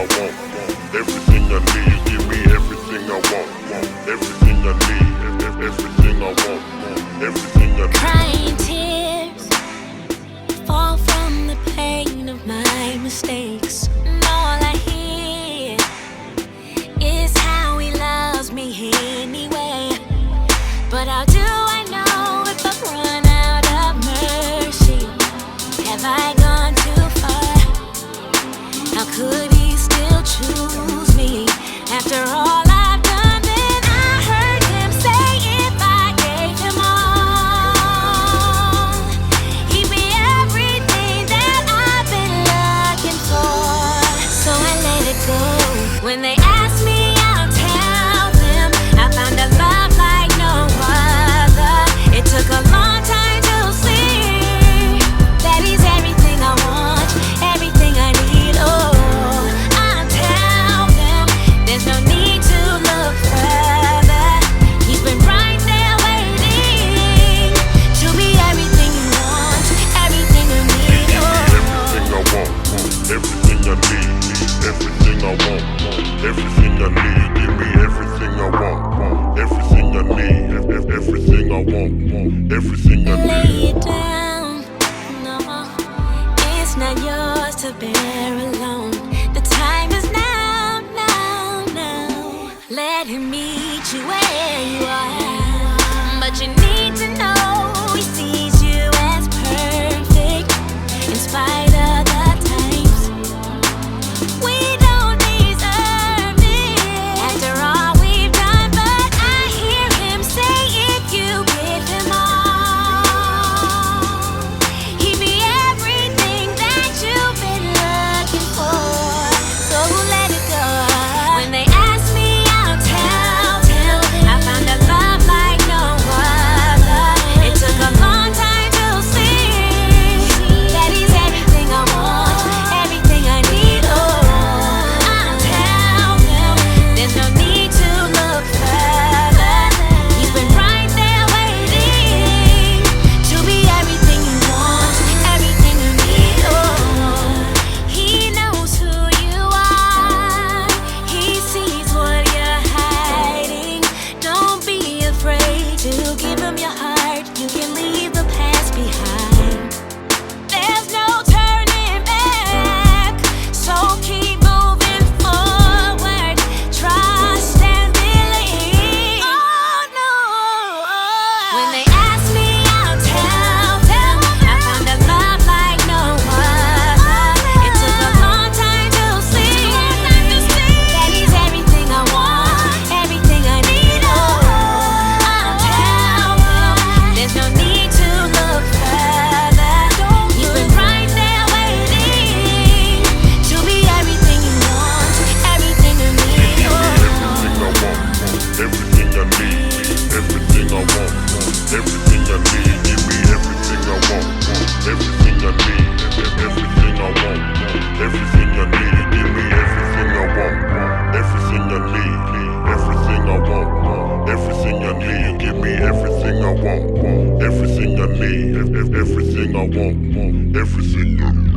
I want, everything I need. You give me everything I want, everything I need, everything I want, everything I need. Crying tears fall from the pain of my mistakes, and all I hear is how he loves me anyway. But how do I know if I've run out of mercy? Have I gone too far? How could he still choose me after all I've done? Then I heard him say if I gave him all, he'd be everything that I've been looking for. So I let it go. When they ask me, I'll tell them I found a love like no other. It took a long time to see that he's everything I want, everything I need. Oh, I'll tell them there's no need to look further. He's been right there waiting to be everything you want, everything you need. Everything I need, everything I want, everything I need. Give me everything I want, everything I need, everything I want, everything I need. Lay it down, no, it's not yours to bear alone. The time is now, now, now. Let him meet you where you are, but you need to know he sees you as perfect in spite of the times we don't deserve it. After all we've done, but I hear him say if you give him all, he'd be everything that you've been looking for. So let it go. When they ask me, I'll tell them I found a love like no other. It took a long time to see that he's everything I want, everything I need. Oh, I'll tell them there's no need to look further. He's been right there waiting to be everything you want, everything you need. Oh, he knows who you are. He sees what you're hiding. Don't be afraid to give him your heart. You can leave the past behind. There's no turning back, so keep moving forward. Trust and believe. Oh no. When they ask me, I'll tell them I found a love like no other. It took a long time to see that he's everything I want, everything I need. Oh, I'll tell them there's no need to look further. He's been right there waiting to be everything you want, everything you need. Everything I need, everything I want, everything I need. Give me everything I want, everything I need, everything I want, everything I need. Give me everything I want, everything I need, everything I want, everything I need. Give me everything I want, everything I need, everything I want, everything I need.